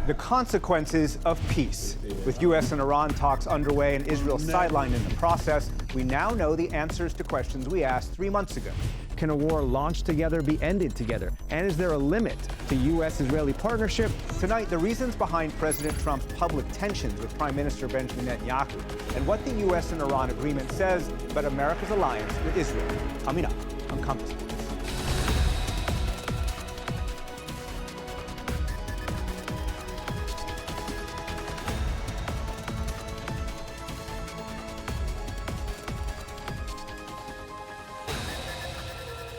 The consequences of peace. With U.S. and Iran talks underway and Israel sidelined in the process, we now know the answers to questions we asked 3 months ago. Can a war launched together be ended together? And is there a limit to U.S.-Israeli partnership? Tonight, the reasons behind President Trump's public tensions with Prime Minister Benjamin Netanyahu and what the U.S. and Iran agreement says about America's alliance with Israel. Coming up on Compass Points.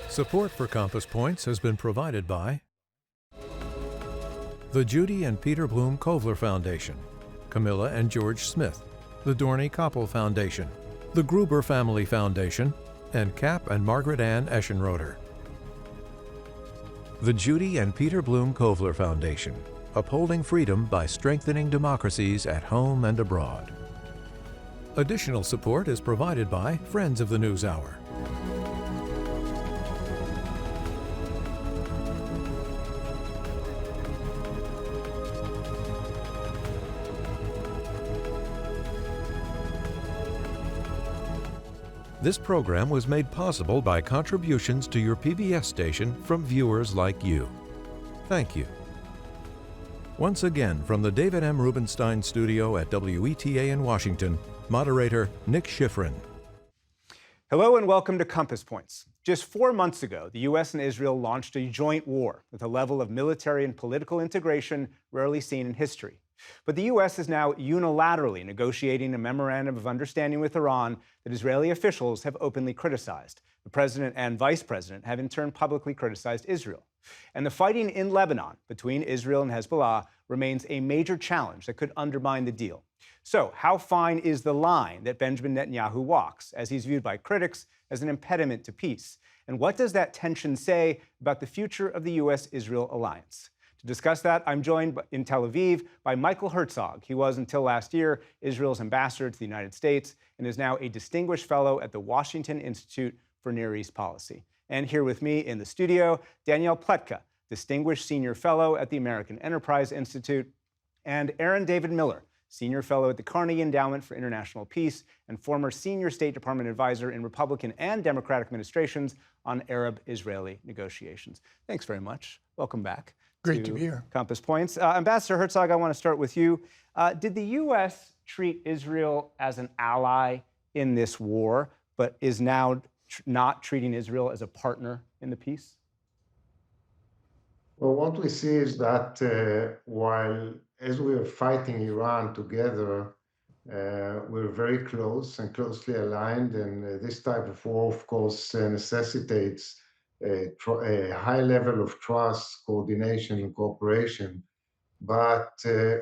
Support for Compass Points has been provided by the Judy and Peter Bloom Kovler Foundation, Camilla and George Smith, the Dorney Koppel Foundation, the Gruber Family Foundation, and Cap and Margaret Ann Eschenroder. The Judy and Peter Bloom Kovler Foundation, upholding freedom by strengthening democracies at home and abroad. Additional support is provided by Friends of the NewsHour. This program was made possible by contributions to your PBS station from viewers like you. Thank you. Once again, from the David M. Rubenstein studio at WETA in Washington, moderator Nick Schifrin. Hello and welcome to Compass Points. Just 4 months ago, the U.S. and Israel launched a joint war with a level of military and political integration rarely seen in history. But the U.S. is now unilaterally negotiating a memorandum of understanding with Iran that Israeli officials have openly criticized. The president and vice president have in turn publicly criticized Israel. And the fighting in Lebanon between Israel and Hezbollah remains a major challenge that could undermine the deal. So how fine is the line that Benjamin Netanyahu walks, as he's viewed by critics as an impediment to peace? And what does that tension say about the future of the U.S.-Israel alliance? To discuss that, I'm joined in Tel Aviv by Michael Herzog. He was, until last year, Israel's ambassador to the United States and is now a distinguished fellow at the Washington Institute for Near East Policy. And here with me in the studio, Danielle Pletka, distinguished senior fellow at the American Enterprise Institute, and Aaron David Miller, senior fellow at the Carnegie Endowment for International Peace and former senior State Department advisor in Republican and Democratic administrations on Arab-Israeli negotiations. Thanks very much. Welcome back. Great to be here. Compass Points. Ambassador Herzog, I want to start with you. Did the U.S. treat Israel as an ally in this war, but is now not treating Israel as a partner in the peace? Well, what we see is that while, as we are fighting Iran together, we're very close and closely aligned, and this type of war, of course, necessitates a high level of trust, coordination, and cooperation. But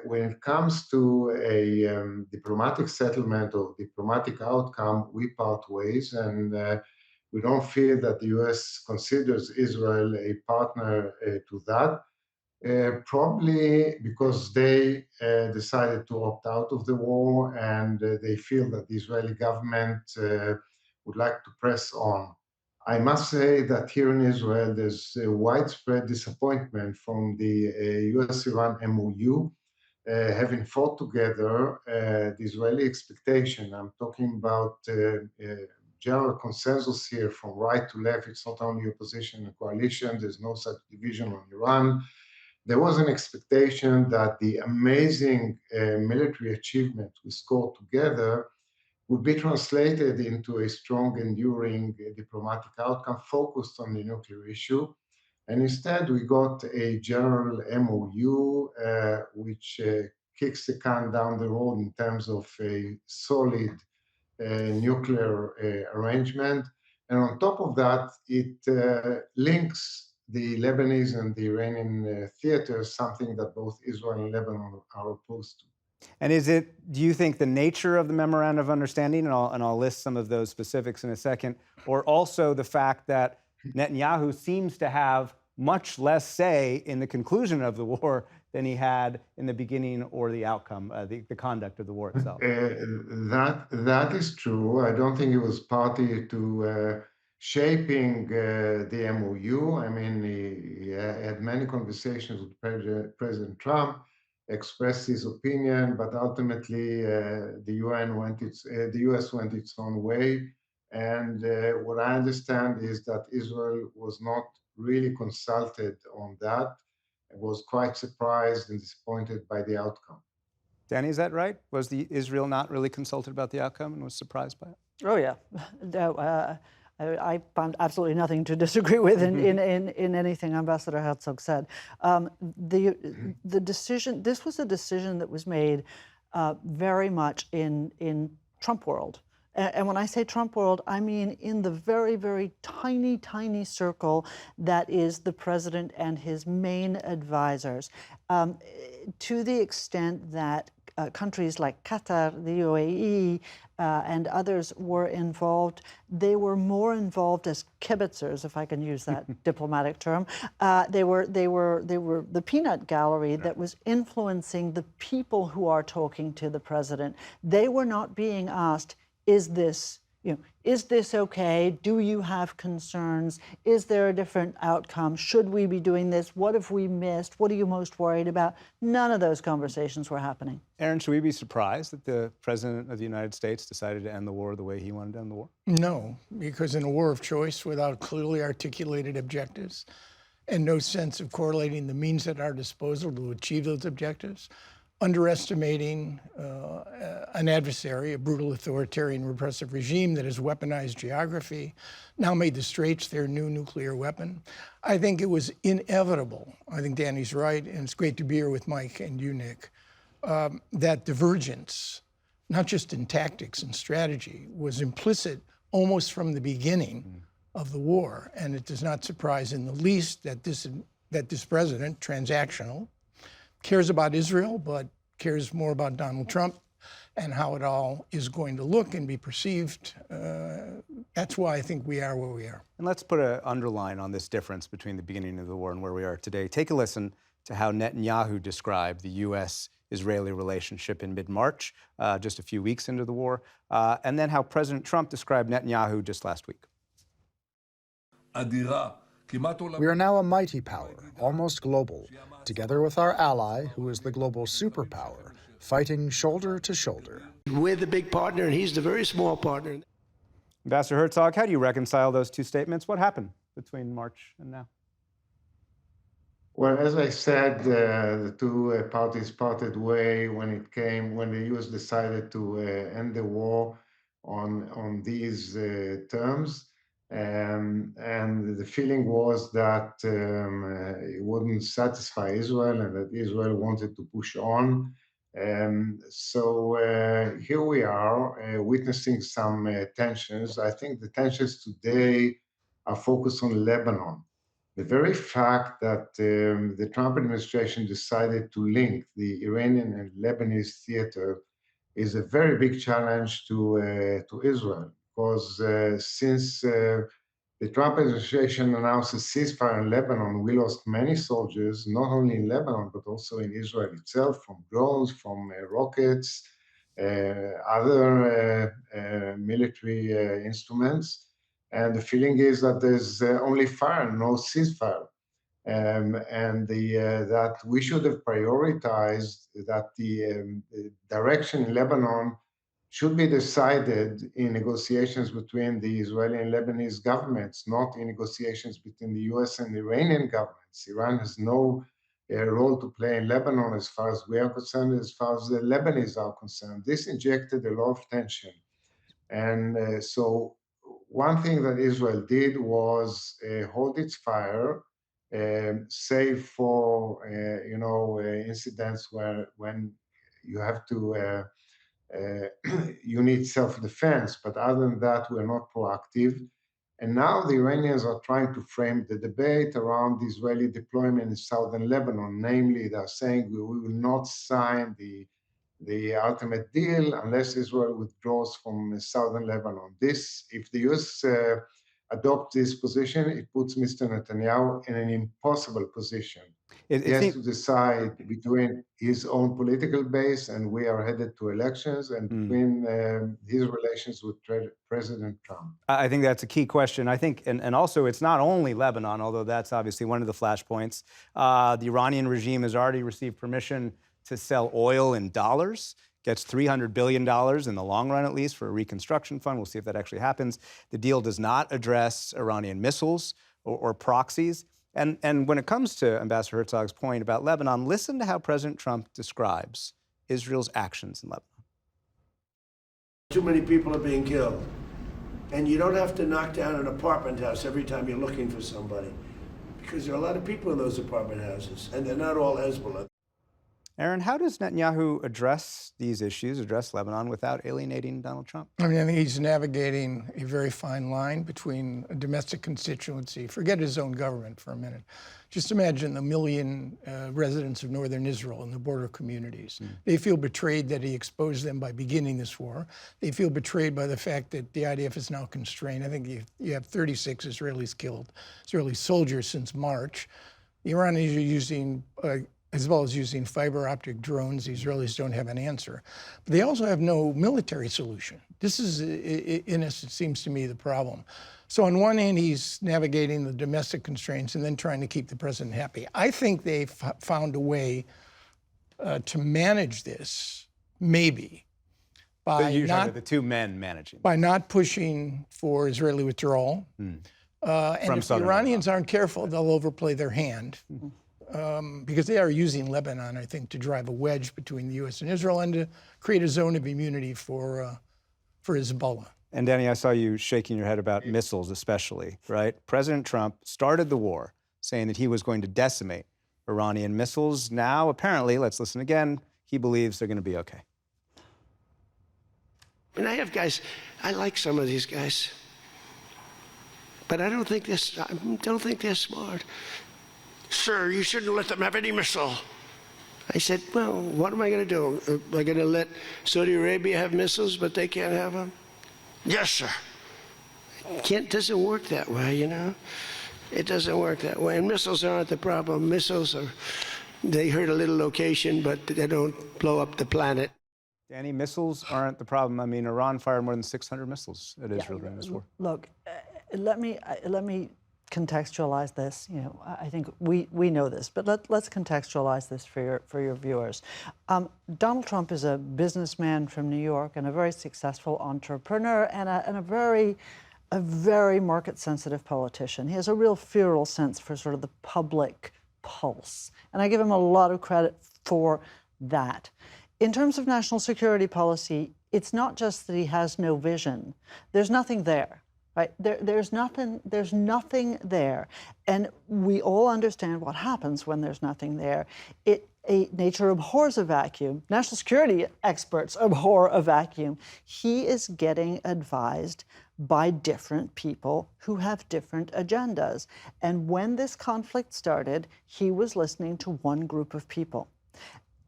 when it comes to a diplomatic settlement or diplomatic outcome, we part ways, and we don't feel that the U.S. considers Israel a partner to that. Probably because they decided to opt out of the war, and they feel that the Israeli government would like to press on. I must say that here in Israel, there's a widespread disappointment from the U.S.-Iran MOU. Having fought together, the Israeli expectation, I'm talking about general consensus here from right to left, it's not only opposition and coalition, there's no such division on Iran. There was an expectation that the amazing military achievement we scored together would be translated into a strong, enduring diplomatic outcome focused on the nuclear issue. And instead, we got a general MOU, which kicks the can down the road in terms of a solid nuclear arrangement. And on top of that, it links the Lebanese and the Iranian theaters, something that both Israel and Lebanon are opposed to. And do you think the nature of the memorandum of understanding, and I'll list some of those specifics in a second, or also the fact that Netanyahu seems to have much less say in the conclusion of the war than he had in the beginning or the outcome, the conduct of the war itself? That is true. I don't think he was party to shaping the MOU. I mean, he had many conversations with President Trump. expressed his opinion, but ultimately the U.S. went its own way. And what I understand is that Israel was not really consulted on that. It was quite surprised and disappointed by the outcome. Danny, is that right? Was the Israel not really consulted about the outcome and was surprised by it? Oh yeah, no, I found absolutely nothing to disagree with in anything Ambassador Herzog said. The decision. This was a decision that was made very much in Trump world. And when I say Trump world, I mean in the very, very tiny, tiny circle that is the president and his main advisors. To the extent that countries like Qatar, the UAE, and others were involved. They were more involved as kibitzers, if I can use that diplomatic term. They were the peanut gallery that was influencing the people who are talking to the president. They were not being asked, is this okay? Do you have concerns? Is there a different outcome? Should we be doing this? What have we missed? What are you most worried about? None of those conversations were happening. Aaron, should we be surprised that the President of the United States decided to end the war the way he wanted to end the war? No, because in a war of choice without clearly articulated objectives and no sense of correlating the means at our disposal to achieve those objectives, underestimating an adversary, a brutal authoritarian repressive regime that has weaponized geography, now made the Straits their new nuclear weapon. I think it was inevitable. I think Danny's right, and it's great to be here with Mike and you, Nick, that divergence, not just in tactics and strategy, was implicit almost from the beginning of the war. And it does not surprise in the least that this president, transactional, cares about Israel, but cares more about Donald Trump and how it all is going to look and be perceived. That's why I think we are where we are. And let's put an underline on this difference between the beginning of the war and where we are today. Take a listen to how Netanyahu described the U.S. Israeli relationship in mid-March, just a few weeks into the war, and then how President Trump described Netanyahu just last week. We are now a mighty power, almost global, together with our ally, who is the global superpower, fighting shoulder to shoulder. We're the big partner, and he's the very small partner. Ambassador Herzog, how do you reconcile those two statements? What happened between March and now? Well, as I said, the two parties parted way when the U.S. decided to end the war on these terms. And the feeling was that it wouldn't satisfy Israel and that Israel wanted to push on. So here we are witnessing some tensions. I think the tensions today are focused on Lebanon. The very fact that the Trump administration decided to link the Iranian and Lebanese theater is a very big challenge to Israel, because since the Trump administration announced a ceasefire in Lebanon, we lost many soldiers, not only in Lebanon, but also in Israel itself, from drones, from rockets, other military instruments. And the feeling is that there's only fire, no ceasefire. That we should have prioritized that the direction in Lebanon should be decided in negotiations between the Israeli and Lebanese governments, not in negotiations between the US and the Iranian governments. Iran has no role to play in Lebanon as far as we are concerned, as far as the Lebanese are concerned. This injected a lot of tension. And so one thing that Israel did was hold its fire, save for incidents when you have to you need self-defense. But other than that, we're not proactive. And now the Iranians are trying to frame the debate around the Israeli deployment in southern Lebanon. Namely, they're saying we will not sign the ultimate deal unless Israel withdraws from southern Lebanon. If the US adopts this position, it puts Mr. Netanyahu in an impossible position. It He has seems, to decide between his own political base, and we are headed to elections, and between his relations with President Trump. I think that's a key question. I think, and also it's not only Lebanon, although that's obviously one of the flashpoints. The Iranian regime has already received permission to sell oil in dollars, gets $300 billion in the long run, at least, for a reconstruction fund. We'll see if that actually happens. The deal does not address Iranian missiles or proxies. And when it comes to Ambassador Herzog's point about Lebanon, listen to how President Trump describes Israel's actions in Lebanon. Too many people are being killed. And you don't have to knock down an apartment house every time you're looking for somebody, because there are a lot of people in those apartment houses, and they're not all Hezbollah. Aaron, how does Netanyahu address these issues, address Lebanon, without alienating Donald Trump? I mean, I think he's navigating a very fine line between a domestic constituency. Forget his own government for a minute. Just imagine the million residents of northern Israel and the border communities. They feel betrayed that he exposed them by beginning this war. They feel betrayed by the fact that the IDF is now constrained. I think you have 36 Israelis killed, Israeli soldiers since March. The Iranians are using as well as using fiber optic drones. The Israelis don't have an answer. But they also have no military solution. This is, in essence, it seems to me, the problem. So on one hand, he's navigating the domestic constraints and then trying to keep the president happy. I think they've found a way to manage this, maybe, by You're talking not, about the two men managing. by not pushing for Israeli withdrawal. And if the Iranians aren't careful, they'll overplay their hand. Because they are using Lebanon, I think, to drive a wedge between the U.S. and Israel and to create a zone of immunity for Hezbollah. And Danny, I saw you shaking your head about missiles especially, right? President Trump started the war saying that he was going to decimate Iranian missiles. Now, apparently, let's listen again, he believes they're going to be okay. And I have guys, I like some of these guys, but I don't think they're smart. Sir, you shouldn't let them have any missile. I said, well, what am I going to do? Am I going to let Saudi Arabia have missiles, but they can't have them? Yes, sir. It doesn't work that way, you know? It doesn't work that way. And missiles aren't the problem. Missiles they hurt a little location, but they don't blow up the planet. Danny, missiles aren't the problem. I mean, Iran fired more than 600 missiles at Israel during this war. Look, let me contextualize this. You know, I think we know this, but let's contextualize this for your viewers. Donald Trump is a businessman from New York and a very successful entrepreneur and a very market-sensitive politician. He has a real feral sense for sort of the public pulse, and I give him a lot of credit for that. In terms of national security policy, it's not just that he has no vision. There's nothing there. Right? There's nothing there. And we all understand what happens when there's nothing there. Nature abhors a vacuum. National security experts abhor a vacuum. He is getting advised by different people who have different agendas. And when this conflict started, he was listening to one group of people.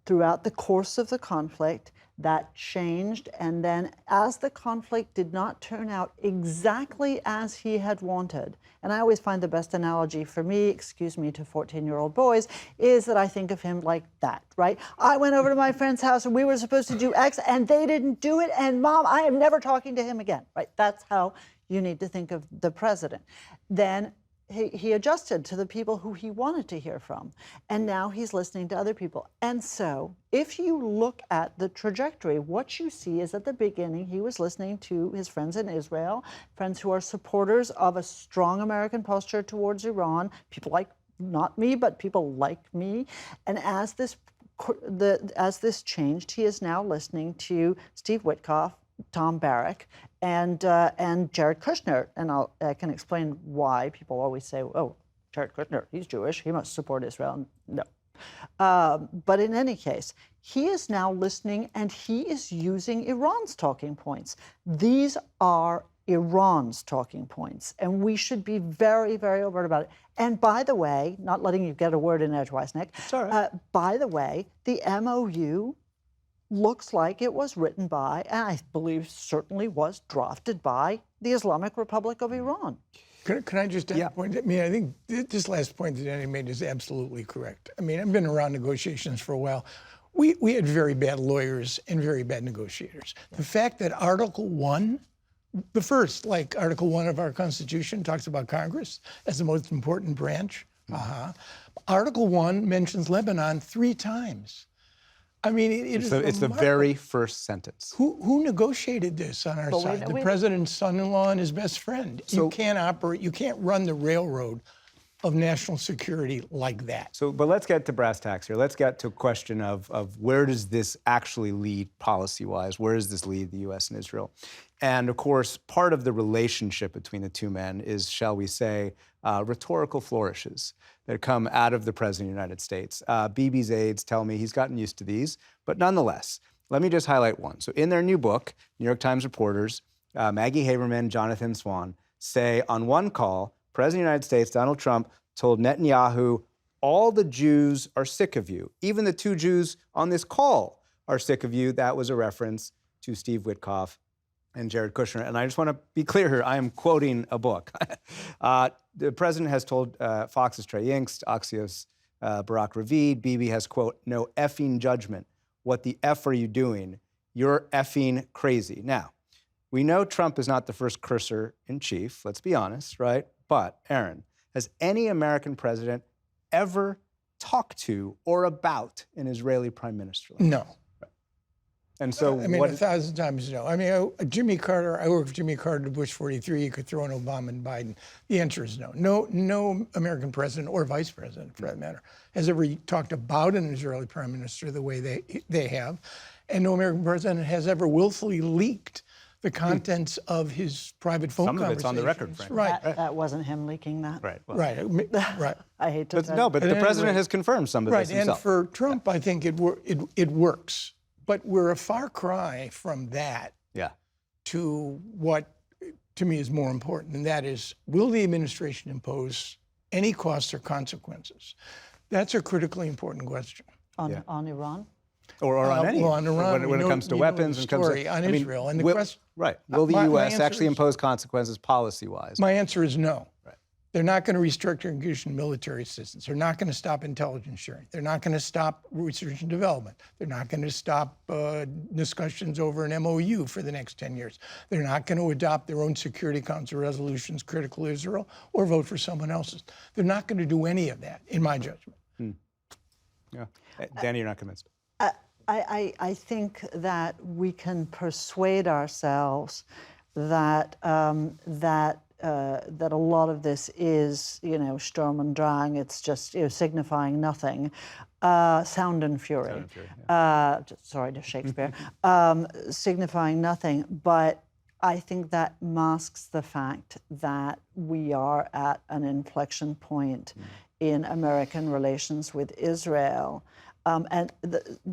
Throughout the course of the conflict, that changed, and then as the conflict did not turn out exactly as he had wanted, and I always find the best analogy for me, excuse me, to 14-year-old boys, is that I think of him like that, right? I went over to my friend's house and we were supposed to do X and they didn't do it, and Mom, I am never talking to him again, right? That's how you need to think of the president. Then he adjusted to the people who he wanted to hear from, and now he's listening to other people. And so if you look at the trajectory, what you see is at the beginning, he was listening to his friends in Israel, friends who are supporters of a strong American posture towards Iran, people like, not me, but people like me. And as this changed, he is now listening to Steve Witkoff, Tom Barrack, and Jared Kushner. And I can explain why people always say, oh, Jared Kushner, he's Jewish, he must support Israel. No. But in any case, he is now listening and he is using Iran's talking points. These are Iran's talking points, and we should be very, very overt about it. And by the way, not letting you get a word in edgewise, Nick, by the way, the MOU looks like it was written by, and I believe certainly was drafted by, the Islamic Republic of Iran. Can I just add a point? I mean, I think this last point that Danny made is absolutely correct. I mean, I've been around negotiations for a while. We had very bad lawyers and very bad negotiators. The fact that Article 1, the first, like Article 1 of our Constitution, talks about Congress as the most important branch. Article 1 mentions Lebanon 3 times. I mean, it's the very first sentence. Who negotiated this on our side? The president's son-in-law and his best friend. So, you can't operate, you can't run the railroad of national security like that. So, but let's get to brass tacks here. Let's get to a question of where does this actually lead policy-wise? Where does this lead the U.S. and Israel? And of course, part of the relationship between the two men is, shall we say, rhetorical flourishes that come out of the President of the United States. Bibi's aides tell me he's gotten used to these, but nonetheless, let me just highlight one. So in their new book, New York Times reporters, Maggie Haberman, Jonathan Swan, say on one call, President of the United States, Donald Trump, told Netanyahu, all the Jews are sick of you. Even the 2 Jews on this call are sick of you. That was a reference to Steve Witkoff and Jared Kushner. And I just want to be clear here, I am quoting a book. The president has told Fox's Trey Yingst, Axios' Barak Ravid, Bibi has, quote, no effing judgment. What the F are you doing? You're effing crazy. Now, we know Trump is not the first cursor in chief, let's be honest, right? But, Aaron, has any American president ever talked to or about an Israeli prime minister? No. And so, I mean, 1,000 times no. I mean, Jimmy Carter, I worked with Jimmy Carter to Bush 43, you could throw in Obama and Biden. The answer is no. No American president or vice president, for that matter, has ever talked about an Israeli prime minister the way they have. And no American president has ever willfully leaked the contents of his private phone conversations. Some of it's on the record, frankly. Right. That wasn't him leaking that. Right. Well, right. I hate to say. No, but the president has confirmed some of this himself. And for Trump, I think it works. But we're a far cry from that to what, to me, is more important, and that is, will the administration impose any costs or consequences? That's a critically important question. On Iran? Or on any. Well, on Iran, when it comes to weapons and comes to on Israel. And the question, right. Will the U.S. actually impose consequences policy-wise? My answer is no. Right. They're not going to restrict or engage in military assistance. They're not going to stop intelligence sharing. They're not going to stop research and development. They're not going to stop discussions over an MOU for the next 10 years. They're not going to adopt their own Security Council resolutions critical to Israel or vote for someone else's. They're not going to do any of that, in my judgment. Yeah. Danny, you're not convinced? I think that we can persuade ourselves that that a lot of this is, Sturm und Drang. It's just signifying nothing. Sound and Fury. Sorry to Shakespeare. Signifying nothing, but I think that masks the fact that we are at an inflection point in American relations with Israel.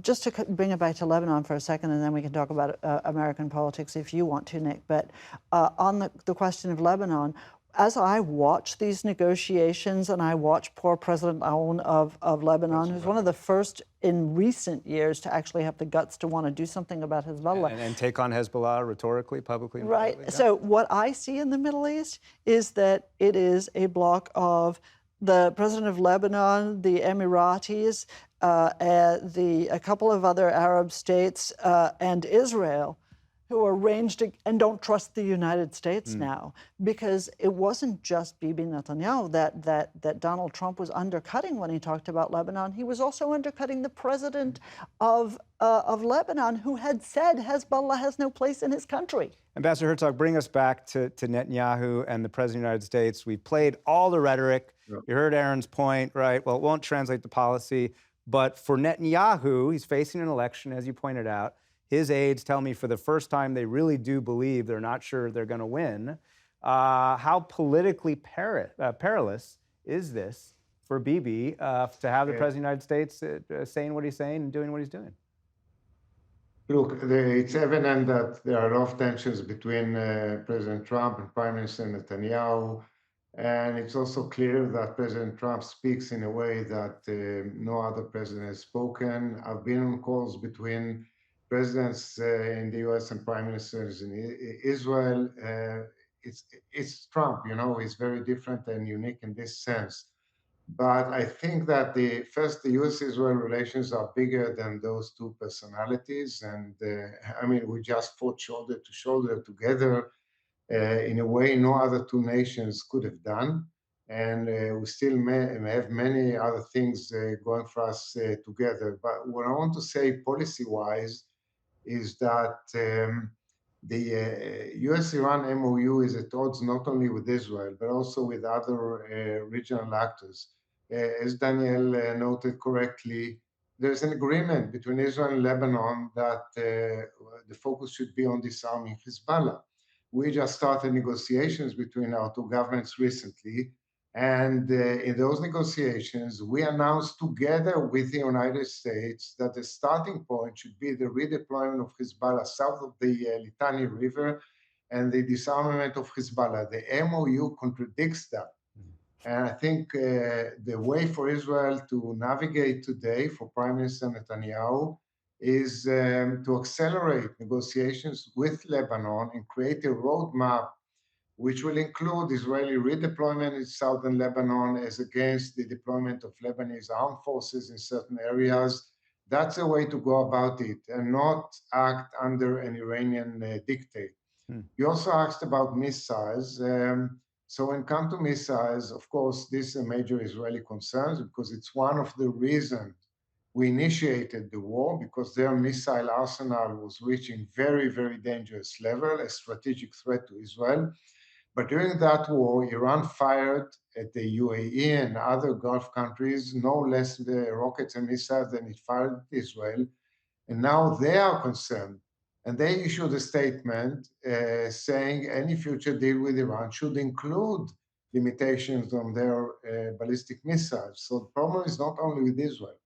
Just to bring it back to Lebanon for a second, and then we can talk about American politics if you want to, Nick. But on the question of Lebanon, as I watch these negotiations, and I watch poor President Aoun of Lebanon, who's one of the first in recent years to actually have the guts to want to do something about Hezbollah. And take on Hezbollah rhetorically, publicly. And right. privately, So what I see in the Middle East is that it is a block of the president of Lebanon, the Emiratis, a couple of other Arab states, and Israel, who are ranged and don't trust the United States now, because it wasn't just Bibi Netanyahu that Donald Trump was undercutting when he talked about Lebanon. He was also undercutting the president of Lebanon, who had said Hezbollah has no place in his country. Ambassador Herzog, bring us back to Netanyahu and the President of the United States. We played all the rhetoric. Yep. You heard Aaron's point, right? Well, it won't translate to policy. But for Netanyahu, he's facing an election, as you pointed out. His aides tell me for the first time they really do believe they're not sure they're going to win. How politically perilous is this for Bibi to have the President of the United States saying what he's saying and doing what he's doing? Look, it's evident that there are a lot of tensions between President Trump and Prime Minister Netanyahu. And it's also clear that President Trump speaks in a way that no other president has spoken. I've been on calls between presidents in the U.S. and prime ministers in Israel. it's Trump, is very different and unique in this sense. But I think that the U.S.-Israel relations are bigger than those two personalities. And we just fought shoulder to shoulder together in a way no other two nations could have done. And we still may have many other things going for us together. But what I want to say policy-wise is that the U.S.-Iran MOU is at odds not only with Israel, but also with other regional actors. As Danielle noted correctly, there's an agreement between Israel and Lebanon that the focus should be on disarming Hezbollah. We just started negotiations between our two governments recently. And in those negotiations, we announced together with the United States that the starting point should be the redeployment of Hezbollah south of the Litani River and the disarmament of Hezbollah. The MOU contradicts that. And I think the way for Israel to navigate today for Prime Minister Netanyahu is to accelerate negotiations with Lebanon and create a roadmap which will include Israeli redeployment in southern Lebanon as against the deployment of Lebanese armed forces in certain areas. That's a way to go about it and not act under an Iranian dictate. You also asked about missiles. So when it comes to missiles, of course, this is a major Israeli concern because it's one of the reasons we initiated the war, because their missile arsenal was reaching very, very dangerous level, a strategic threat to Israel. But during that war, Iran fired at the UAE and other Gulf countries no less rockets and missiles than it fired at Israel. And now they are concerned. And they issued a statement saying any future deal with Iran should include limitations on their ballistic missiles. So the problem is not only with Israel.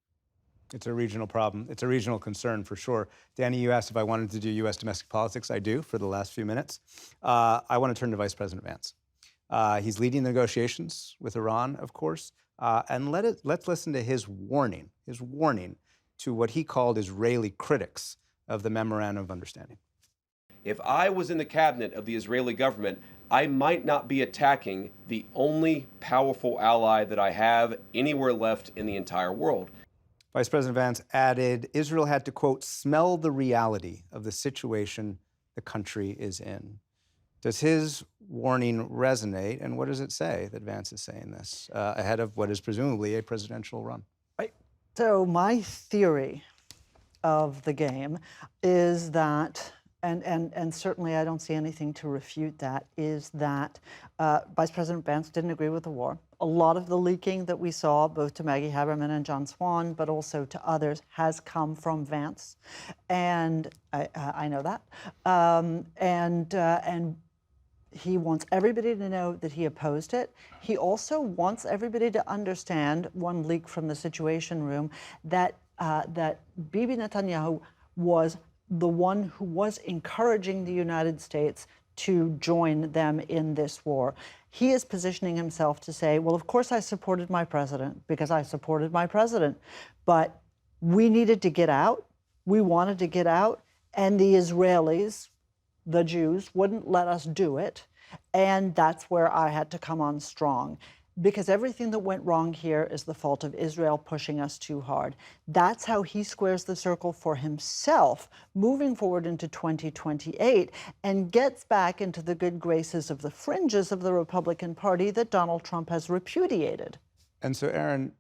It's a regional problem. It's a regional concern for sure. Danny, you asked if I wanted to do U.S. domestic politics. I do for the last few minutes. I want to turn to Vice President Vance. He's leading the negotiations with Iran, of course. And let's listen to his warning to what he called Israeli critics of the Memorandum of Understanding. If I was in the cabinet of the Israeli government, I might not be attacking the only powerful ally that I have anywhere left in the entire world. Vice President Vance added, Israel had to, quote, smell the reality of the situation the country is in. Does his warning resonate, and what does it say that Vance is saying this ahead of what is presumably a presidential run? So my theory of the game is that, and certainly I don't see anything to refute that, is that Vice President Vance didn't agree with the war. A lot of the leaking that we saw, both to Maggie Haberman and John Swan, but also to others, has come from Vance, and I know that. And he wants everybody to know that he opposed it. He also wants everybody to understand, one leak from the Situation Room, that that Bibi Netanyahu was the one who was encouraging the United States to join them in this war. He is positioning himself to say, well, of course I supported my president because I supported my president, but we needed to get out. We wanted to get out, and the Israelis, the Jews, wouldn't let us do it. And that's where I had to come on strong, because everything that went wrong here is the fault of Israel pushing us too hard. That's how he squares the circle for himself, moving forward into 2028, and gets back into the good graces of the fringes of the Republican Party that Donald Trump has repudiated. And so, Aaron,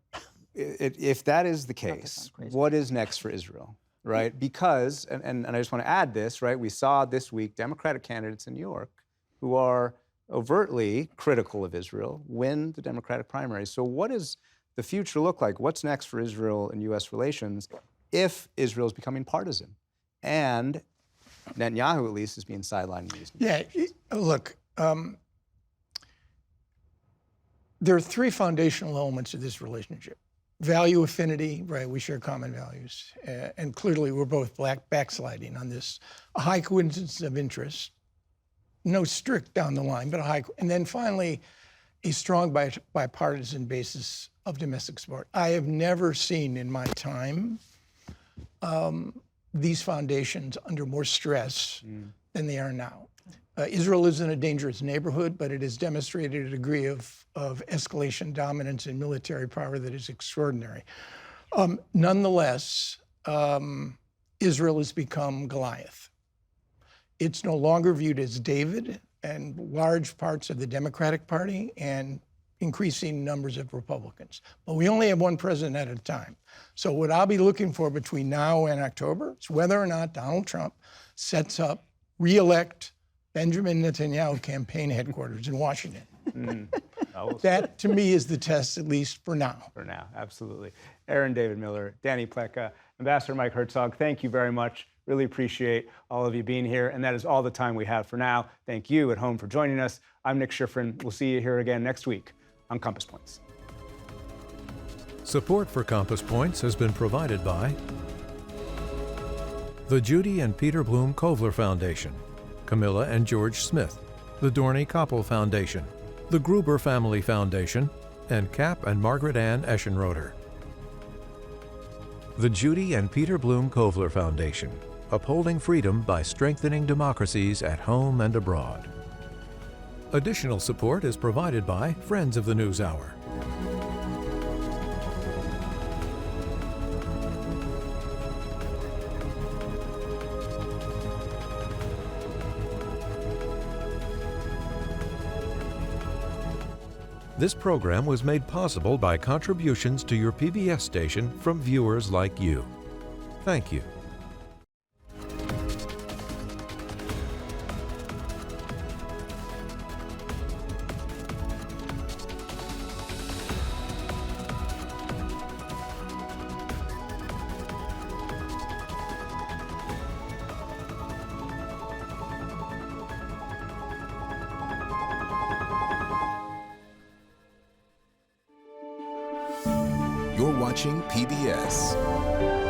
if that is the case, what is next for Israel, right? Because, and I just want to add this, right? We saw this week Democratic candidates in New York who are overtly critical of Israel win the Democratic primaries. So what does the future look like? What's next for Israel and U.S. relations if Israel is becoming partisan? And Netanyahu, at least, is being sidelined in these negotiations. Yeah, look, there are three foundational elements of this relationship. Value affinity, right, we share common values. And clearly we're both backsliding on this. A high coincidence of interest. No strict down the line, but a high, and then finally, a strong bipartisan basis of domestic support. I have never seen in my time these foundations under more stress than they are now. Israel is in a dangerous neighborhood, but it has demonstrated a degree of escalation, dominance, and military power that is extraordinary. Nonetheless, Israel has become Goliath. It's no longer viewed as David, and large parts of the Democratic Party and increasing numbers of Republicans. But we only have one president at a time. So what I'll be looking for between now and October is whether or not Donald Trump sets up, re-elect Benjamin Netanyahu campaign headquarters in Washington. That, to me, is the test, at least for now. For now, absolutely. Aaron David Miller, Danny Pletka, Ambassador Mike Herzog, thank you very much. Really appreciate all of you being here. And that is all the time we have for now. Thank you at home for joining us. I'm Nick Schifrin. We'll see you here again next week on Compass Points. Support for Compass Points has been provided by the Judy and Peter Bloom Kovler Foundation, Camilla and George Smith, the Dorney Koppel Foundation, the Gruber Family Foundation, and Cap and Margaret Ann Eschenroder. The Judy and Peter Bloom Kovler Foundation, upholding freedom by strengthening democracies at home and abroad. Additional support is provided by Friends of the NewsHour. This program was made possible by contributions to your PBS station from viewers like you. Thank you. You're watching PBS.